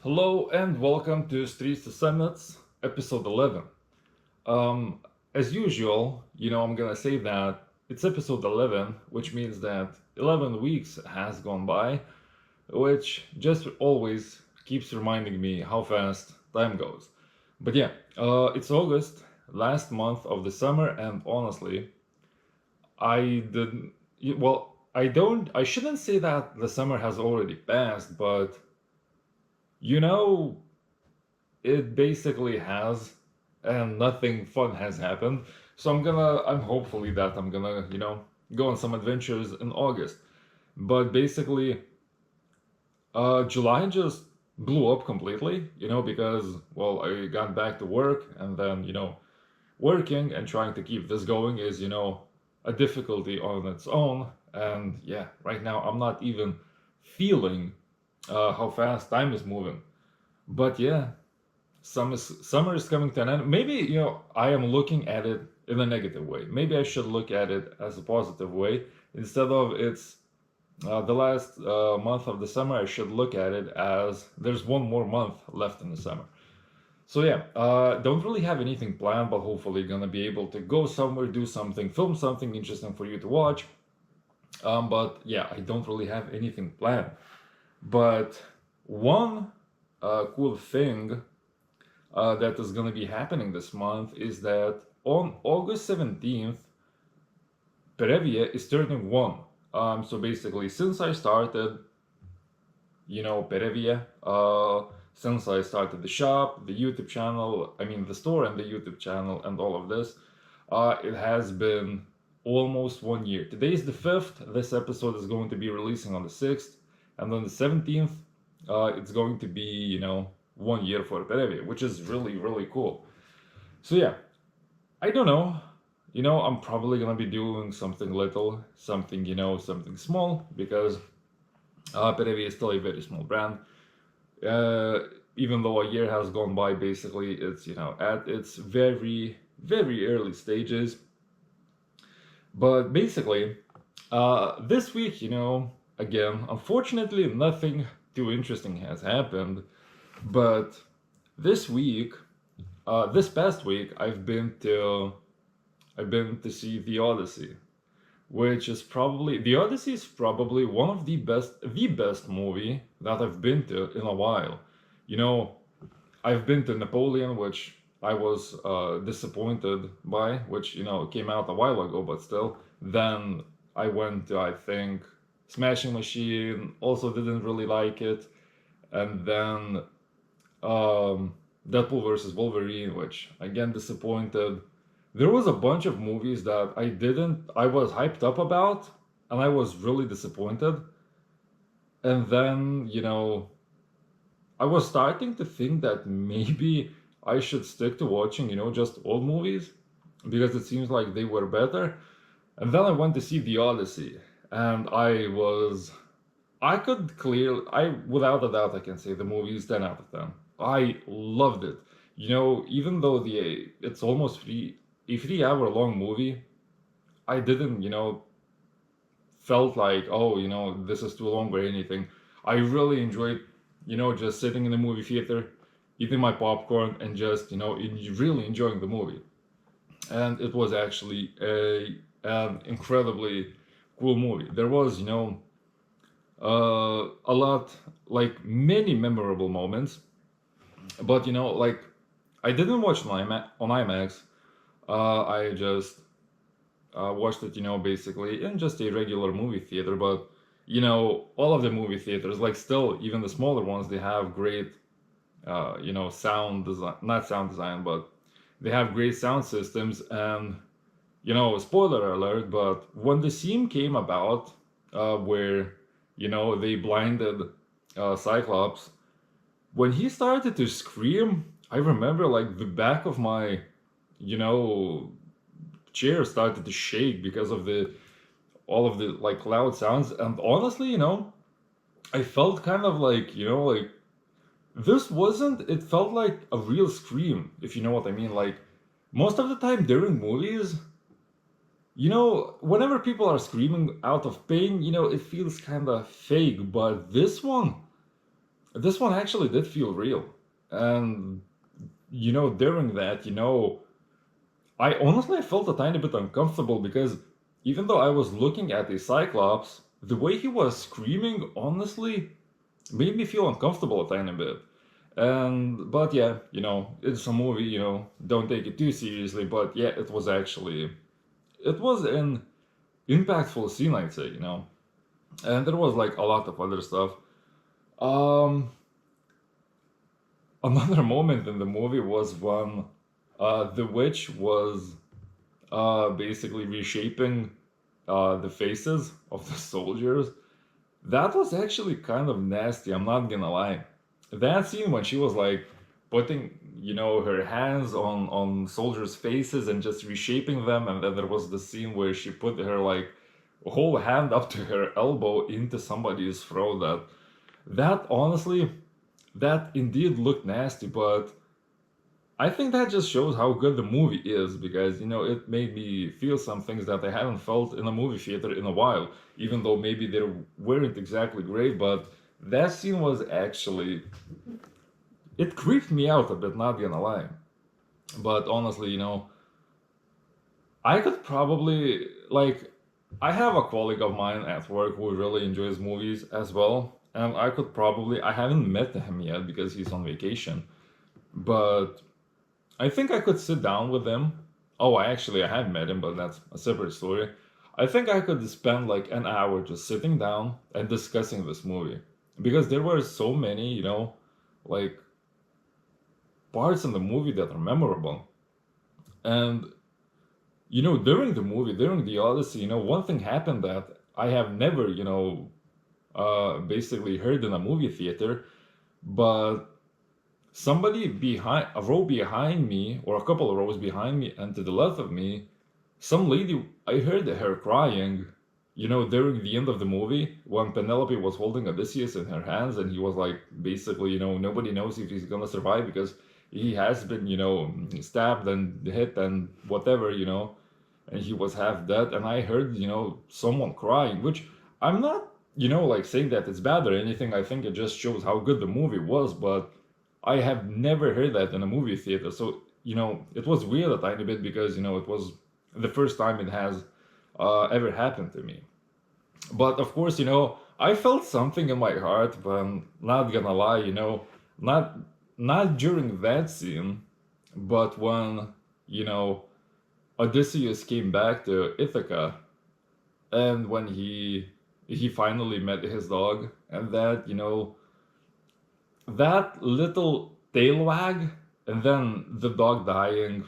Hello and welcome to Streets to Summits, episode 11. As usual, I'm gonna say that it's episode 11, which means that 11 weeks has gone by, which just always keeps reminding me how fast time goes. But yeah, it's August, last month of the summer, and honestly, I didn't, I shouldn't say that the summer has already passed, but you know, it basically has, and nothing fun has happened. So I'm hopefully that I'm gonna, go on some adventures in August. But basically, July just blew up completely, because, well, I got back to work and then, working and trying to keep this going is, a difficulty on its own. And yeah, right now I'm not even feeling how fast time is moving. But yeah, summer is coming to an end. Maybe, I am looking at it in a negative way. Maybe I should look at it as a positive way. Instead of it's the last month of the summer, I should look at it as there's one more month left in the summer. So yeah, don't really have anything planned, but hopefully gonna be able to go somewhere, do something, film something interesting for you to watch. But yeah, I don't really have anything planned. But one cool thing that is going to be happening this month is that on August 17th, Perevia is turning one. So basically, since I started, Perevia, since I started the shop, the YouTube channel, I mean, the store and the YouTube channel, and all of this, it has been almost 1 year. Today is the 5th. This episode is going to be releasing on the 6th. And on the 17th, it's going to be, 1 year for Perevia, which is really, really cool. So yeah, I don't know. I'm probably gonna be doing something little, something, something small, because Perevia is still a very small brand. Even though a year has gone by, basically, it's, at its very, very early stages. But basically, this week, again, unfortunately, nothing too interesting has happened. But this week, this past week, I've been to see the Odyssey, which is probably the Odyssey is probably one of the best movie that I've been to in a while. You know, I've been to Napoleon, which I was disappointed by, which came out a while ago, but still. Then I went to, I think, Smashing Machine, also didn't really like it, and then Deadpool versus Wolverine, which again disappointed. There was a bunch of movies that I was hyped up about, and I was really disappointed. And then, I was starting to think that maybe I should stick to watching, just old movies because it seems like they were better. And then I went to see The Odyssey, and without a doubt, I can say the movie is 10 out of 10. I loved it. Even though it's almost a 3 hour long movie, I didn't, felt like, oh, this is too long or anything. I really enjoyed, just sitting in the movie theater, eating my popcorn, and just, really enjoying the movie. And it was actually an incredibly cool movie. There was, a lot, like many memorable moments, but like I didn't watch it on IMAX. I just watched it, basically in just a regular movie theater. But all of the movie theaters, like still even the smaller ones, they have great, sound design, not sound design, but they have great sound systems. And spoiler alert, but when the scene came about, where they blinded Cyclops, when he started to scream, I remember like the back of my, you know, chair started to shake because of the all of the like loud sounds. And honestly, I felt kind of like, like this wasn't. It felt like a real scream, if you know what I mean. Like most of the time during movies, whenever people are screaming out of pain, it feels kind of fake. But this one, this one actually did feel real. And, during that, I honestly felt a tiny bit uncomfortable because even though I was looking at the Cyclops, the way he was screaming honestly made me feel uncomfortable a tiny bit. But yeah, it's a movie, don't take it too seriously. But yeah, it was an impactful scene, I'd say. And there was like a lot of other stuff. Um, Another moment in the movie was when the witch was basically reshaping the faces of the soldiers. That was actually kind of nasty, I'm not gonna lie. That scene when she was like putting, her hands on soldiers' faces and just reshaping them, and then there was the scene where she put her like whole hand up to her elbow into somebody's throat. That honestly, that indeed looked nasty, but I think that just shows how good the movie is because, it made me feel some things that I haven't felt in a movie theater in a while, even though maybe they weren't exactly great, but that scene was actually, it creeped me out a bit, not gonna lie. But honestly, I could probably, like, I have a colleague of mine at work who really enjoys movies as well, and I haven't met him yet because he's on vacation, but I think I could sit down with him. Oh, I have met him, but that's a separate story. I think I could spend like an hour just sitting down and discussing this movie because there were so many, like parts in the movie that are memorable. And during the Odyssey, one thing happened that I have never, basically heard in a movie theater, but somebody behind a row behind me or a couple of rows behind me and to the left of me, some lady, I heard her crying, during the end of the movie when Penelope was holding Odysseus in her hands and he was like basically, nobody knows if he's gonna survive because he has been, stabbed and hit and whatever, and he was half dead. And I heard, someone crying, which I'm not, like saying that it's bad or anything. I think it just shows how good the movie was, but I have never heard that in a movie theater. So, it was weird a tiny bit because, it was the first time it has ever happened to me. But of course, I felt something in my heart, but I'm not gonna lie, not not during that scene, but when, you know, Odysseus came back to Ithaca and when he finally met his dog and that, that little tail wag and then the dog dying.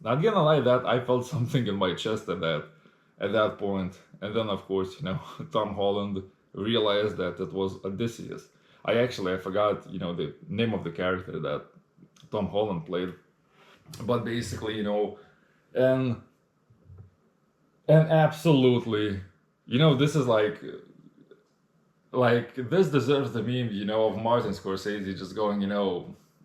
Not gonna lie, that I felt something in my chest at that point. And then of course, Tom Holland realized that it was Odysseus. I forgot, the name of the character that Tom Holland played. But basically, and and absolutely, this is like this deserves the meme, of Martin Scorsese just going,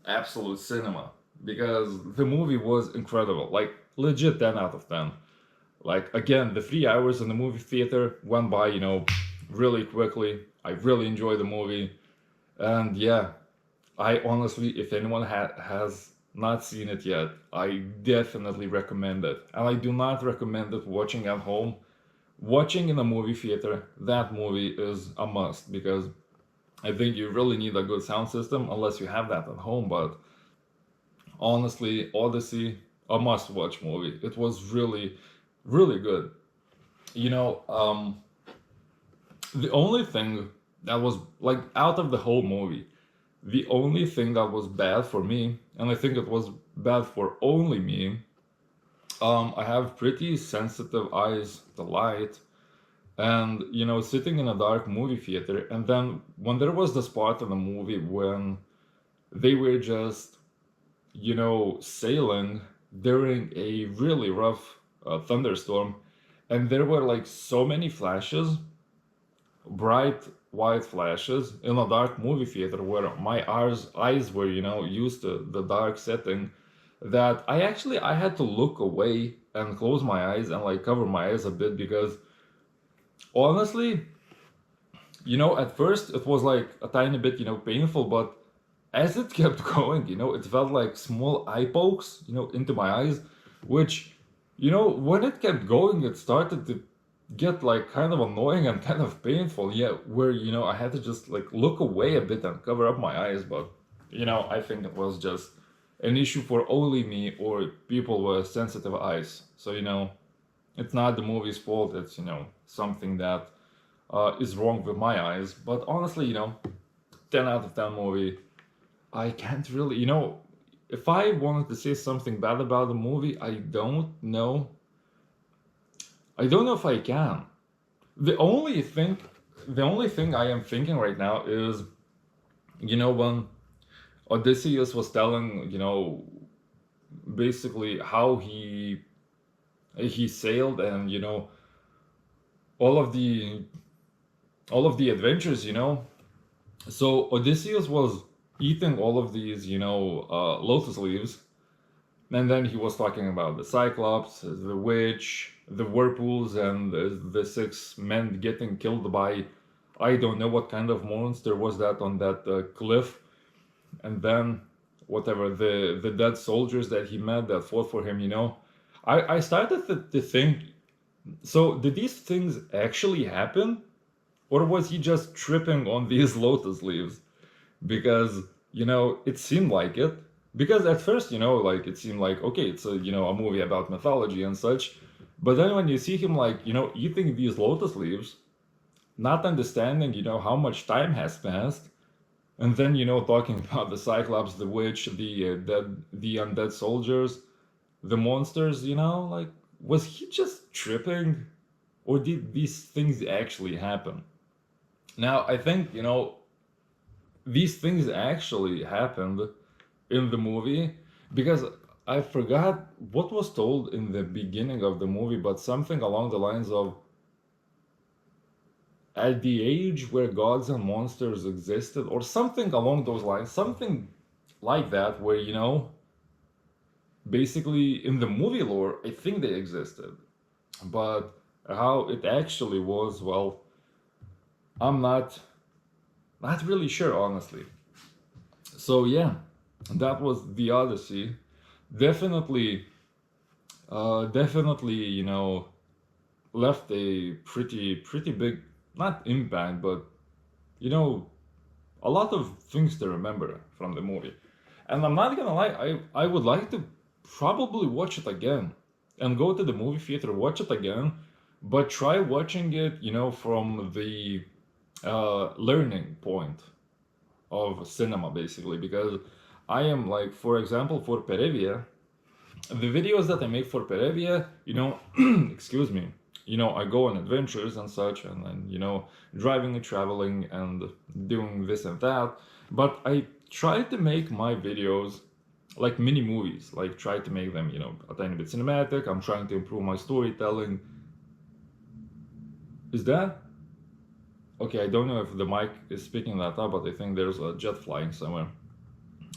absolute cinema because the movie was incredible, like legit 10 out of 10. Like again, the 3 hours in the movie theater went by, really quickly. I really enjoyed the movie, and yeah, I honestly, if anyone has not seen it yet, I definitely recommend it, and I do not recommend it watching at home. Watching in a movie theater, that movie is a must because I think you really need a good sound system unless you have that at home. But honestly, Odyssey, a must watch movie. It was really, really good. You know, the only thing that was like out of the whole movie, the only thing that was bad for me, and I think it was bad for only me, I have pretty sensitive eyes to light. And, sitting in a dark movie theater, and then when there was this part in the movie when they were just, sailing during a really rough thunderstorm, and there were like so many flashes, bright white flashes in a dark movie theater where my eyes were, used to the dark setting, that I had to look away and close my eyes and like cover my eyes a bit because honestly, At first it was like a tiny bit, painful, but as it kept going, it felt like small eye pokes, into my eyes, which, when it kept going, it started to get like kind of annoying and kind of painful. Yeah, where, I had to just like look away a bit and cover up my eyes, but, I think it was just an issue for only me or people with sensitive eyes. So, it's not the movie's fault, it's, something that is wrong with my eyes. But honestly, 10 out of 10 movie. I can't really, if I wanted to say something bad about the movie, I don't know. I don't know if I can. The only thing, the only thing I am thinking right now is, when Odysseus was telling, basically how he sailed and, all of the all of the adventures, So Odysseus was eating all of these, lotus leaves, and then he was talking about the Cyclops, the witch, the whirlpools, and the six men getting killed by I don't know what kind of monster was that on that cliff, and then whatever the dead soldiers that he met that fought for him. I started to think. So did these things actually happen, or was he just tripping on these lotus leaves? Because it seemed like it. Because at first, like it seemed like okay, it's a movie about mythology and such. But then when you see him like eating these lotus leaves, not understanding how much time has passed, and then talking about the Cyclops, the witch, the undead soldiers, the monsters, like was he just tripping, or did these things actually happen? Now I think these things actually happened in the movie, because I forgot what was told in the beginning of the movie, but something along the lines of at the age where gods and monsters existed, or something along those lines, something like that, where basically in the movie lore, I think they existed, but how it actually was, well, I'm not really sure, honestly. So yeah, that was the Odyssey. Definitely, definitely, left a pretty big, not impact, but you know, a lot of things to remember from the movie. And I'm not gonna lie, I would like to probably watch it again and go to the movie theater, watch it again, but try watching it, from the learning point of cinema, basically, because I am like, for example, for Perevia, the videos that I make for Perevia, excuse me, I go on adventures and such, and then, driving and traveling and doing this and that. But I try to make my videos like mini movies, like try to make them, a tiny bit cinematic. I'm trying to improve my storytelling. Is that? Okay, I don't know if the mic is picking that up, but I think there's a jet flying somewhere.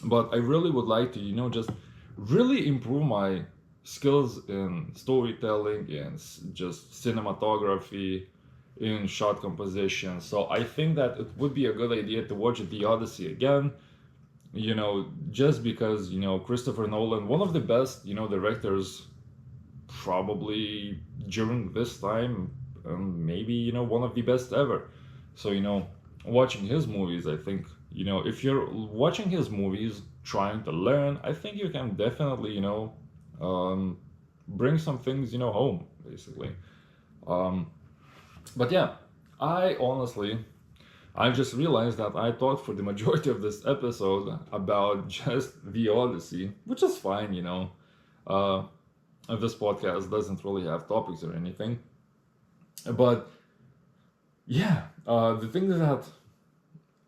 But I really would like to, just really improve my skills in storytelling and just cinematography, in shot composition. So I think that it would be a good idea to watch The Odyssey again. Just because Christopher Nolan, one of the best directors, probably during this time, maybe one of the best ever. So watching his movies, I think if you're watching his movies trying to learn, I think you can definitely um, bring some things home, basically. um, but yeah, I honestly, I just realized that I talked for the majority of this episode about just the Odyssey, which is fine. uh, this podcast doesn't really have topics or anything, but yeah, the thing that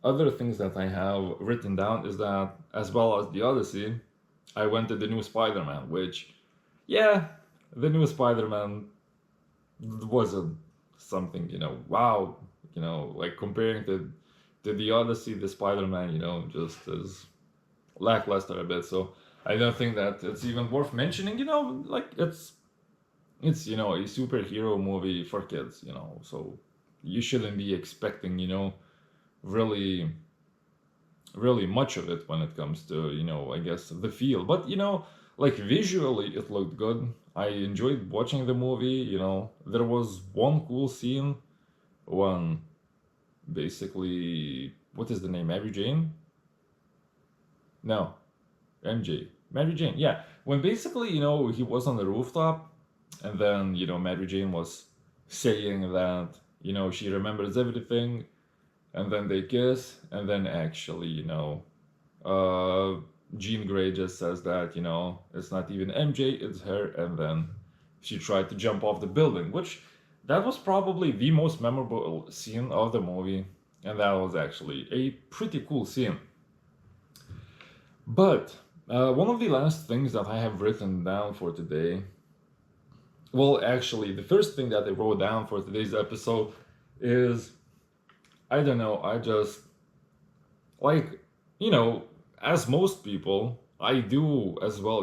other things that I have written down is that, as well as the Odyssey, I went to the new Spider-Man, which, yeah, the new Spider-Man wasn't something, wow, like comparing to the Odyssey, the Spider-Man, just is lackluster a bit. So I don't think that it's even worth mentioning, like it's a superhero movie for kids, so you shouldn't be expecting, really really much of it when it comes to, I guess the feel. But, like visually it looked good. I enjoyed watching the movie. There was one cool scene when basically, what is the name? Mary Jane? No, MJ. Mary Jane, yeah. When basically, he was on the rooftop, and then, Mary Jane was saying that, she remembers everything, and then they kiss, and then actually, uh, Jean Grey just says that, it's not even MJ, it's her, and then she tried to jump off the building, which that was probably the most memorable scene of the movie, and that was actually a pretty cool scene. But one of the last things that I have written down for today, well, actually, the first thing that I wrote down for today's episode is, I don't know, I just like, you know, as most people, I do as well,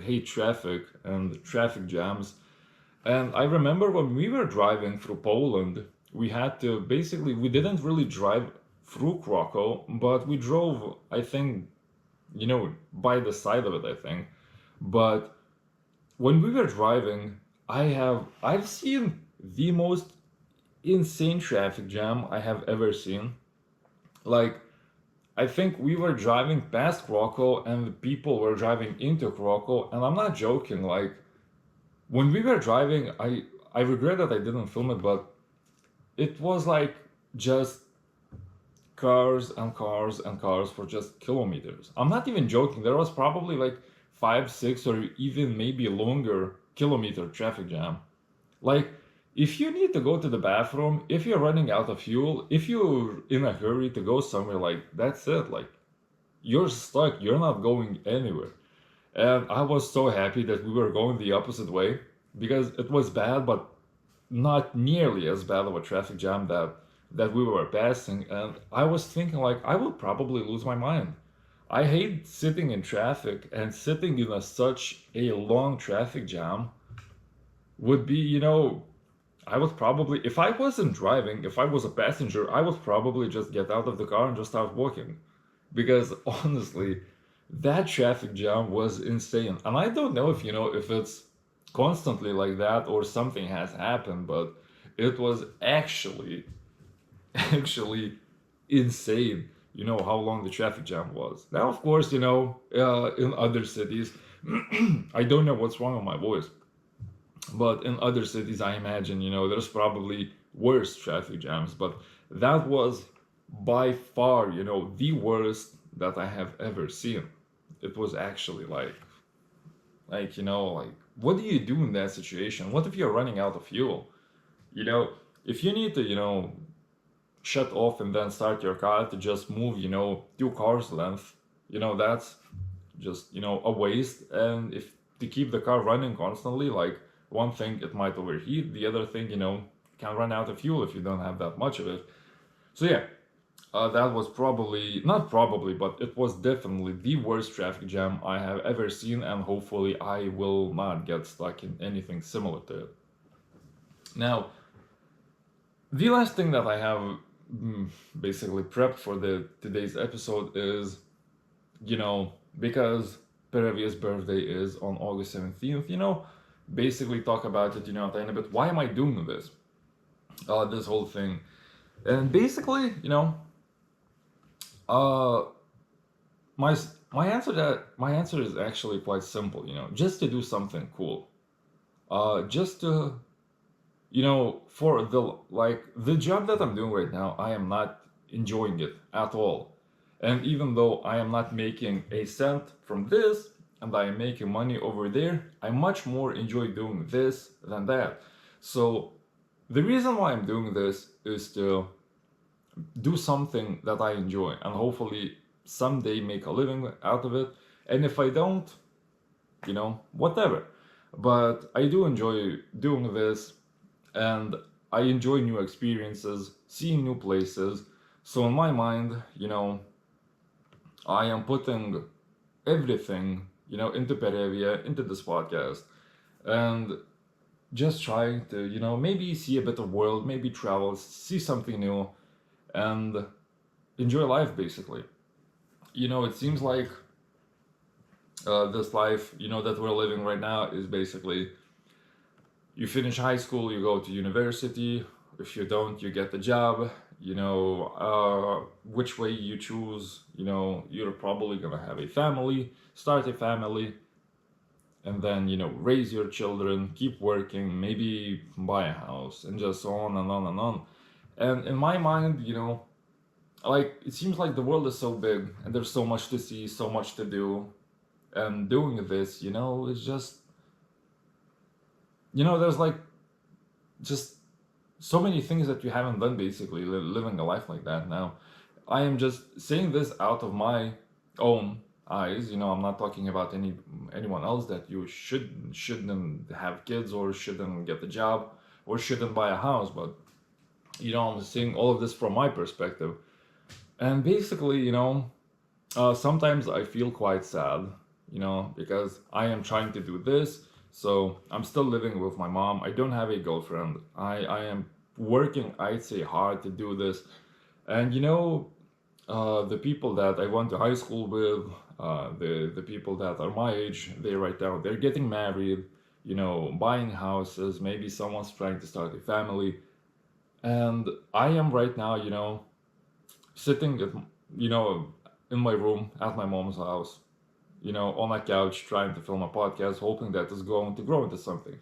hate traffic and traffic jams. And I remember when we were driving through Poland, we had to basically, we didn't really drive through Krakow, but we drove, I think, by the side of it, I think. But when we were driving, I've seen the most insane traffic jam I have ever seen. Like, I think we were driving past Krakow and the people were driving into Krakow, and I'm not joking. Like, when we were driving, I regret that I didn't film it, but it was like just cars and cars and cars for just kilometers. I'm not even joking. There was probably like 5, 6, or even maybe longer kilometer traffic jam. Like, if you need to go to the bathroom, if you're running out of fuel, if you're in a hurry to go somewhere, like, that's it. Like, you're stuck. You're not going anywhere. And I was so happy that we were going the opposite way because it was bad, but not nearly as bad of a traffic jam that we were passing. And I was thinking, like, I would probably lose my mind. I hate sitting in traffic, and sitting in such a long traffic jam would be, I would probably, if I wasn't driving, if I was a passenger, I would probably just get out of the car and just start walking. Because honestly, that traffic jam was insane. And I don't know if, if it's constantly like that or something has happened, but it was actually insane, how long the traffic jam was. Now, of course, in other cities, I don't know what's wrong with my voice, but in other cities, I imagine, there's probably worse traffic jams, but that was by far, the worst that I have ever seen. It was actually like, what do you do in that situation? What if you're running out of fuel? If you need to, shut off and then start your car to just move, 2 cars length, that's just, a waste. And if to keep the car running constantly, like, one thing, it might overheat. The other thing, can run out of fuel if you don't have that much of it. So yeah, that was probably, not probably, but it was definitely the worst traffic jam I have ever seen, and hopefully I will not get stuck in anything similar to it. Now, the last thing that I have basically prepped for today's episode is, because Perevia's birthday is on August 17th, basically talk about it, at the end of it. Why am I doing this? This whole thing. And basically, uh, my my answer is actually quite simple. Just to do something cool. Just to, for the job that I'm doing right now, I am not enjoying it at all. And even though I am not making a cent from this, and I am making money over there, I much more enjoy doing this than that. So the reason why I'm doing this is to do something that I enjoy and hopefully someday make a living out of it. And if I don't, whatever. But I do enjoy doing this, and I enjoy new experiences, seeing new places. So in my mind, I am putting everything, into Perevia, into this podcast. And just trying to, maybe see a better world, maybe travel, see something new, and enjoy life basically. It seems like this life, that we're living right now is basically you finish high school, you go to university. If you don't, you get the job. Which way you choose, you're probably gonna have a family, start a family, and then raise your children, keep working, maybe buy a house, and just on and on and on. And in my mind, like it seems like the world is so big and there's so much to see, so much to do, and doing this, it's just there's like just so many things that you haven't done basically living a life like that. Now I am just saying this out of my own eyes. I'm not talking about anyone else that you shouldn't have kids or shouldn't get a job or shouldn't buy a house, but I'm saying all of this from my perspective. And basically, sometimes I feel quite sad, because I am trying to do this. So I'm still living with my mom. I don't have a girlfriend. I am working, I'd say, hard to do this. And the people that I went to high school with, the people that are my age, they right now they're getting married, buying houses. Maybe someone's trying to start a family, and I am right now, sitting at, you know, in my room at my mom's house, on a couch trying to film a podcast, hoping that it's going to grow into something.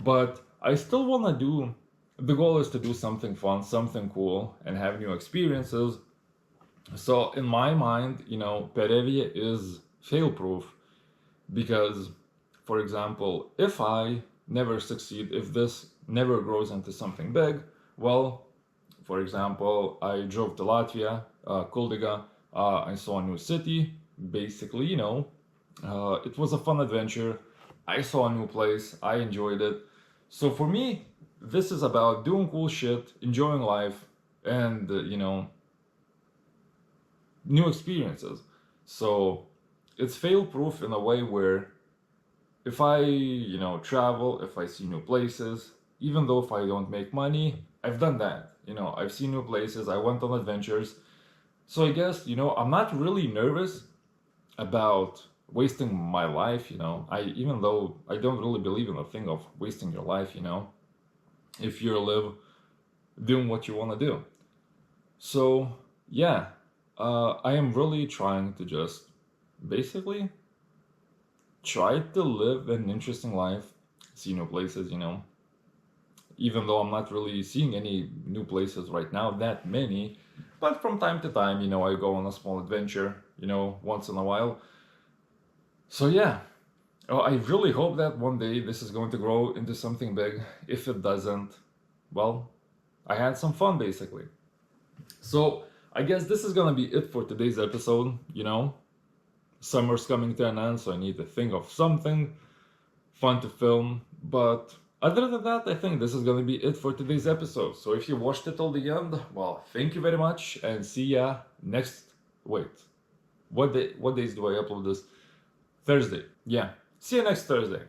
But I still want to do, the goal is to do something fun, something cool, and have new experiences. So in my mind, Perevia is fail proof because, for example, if I never succeed, if this never grows into something big, well, for example, I drove to Latvia, Kuldiga, I saw a new city. Basically, it was a fun adventure. I saw a new place, I enjoyed it. So for me, this is about doing cool shit, enjoying life, and, new experiences. So it's fail proof in a way where if I, travel, if I see new places, even though if I don't make money, I've done that. I've seen new places, I went on adventures. So I guess, I'm not really nervous about wasting my life, even though I don't really believe in the thing of wasting your life, if you live doing what you want to do. So, yeah, I am really trying to just basically try to live an interesting life, see new places, even though I'm not really seeing any new places right now, that many. But from time to time, I go on a small adventure, once in a while. So yeah, I really hope that one day this is going to grow into something big. If it doesn't, well, I had some fun basically. So I guess this is gonna be it for today's episode. Summer's coming to an end, so I need to think of something fun to film. But other than that, I think this is gonna be it for today's episode. So if you watched it till the end, well, thank you very much, and see ya next. Wait, what days do I upload this? Thursday. Yeah, see you next Thursday.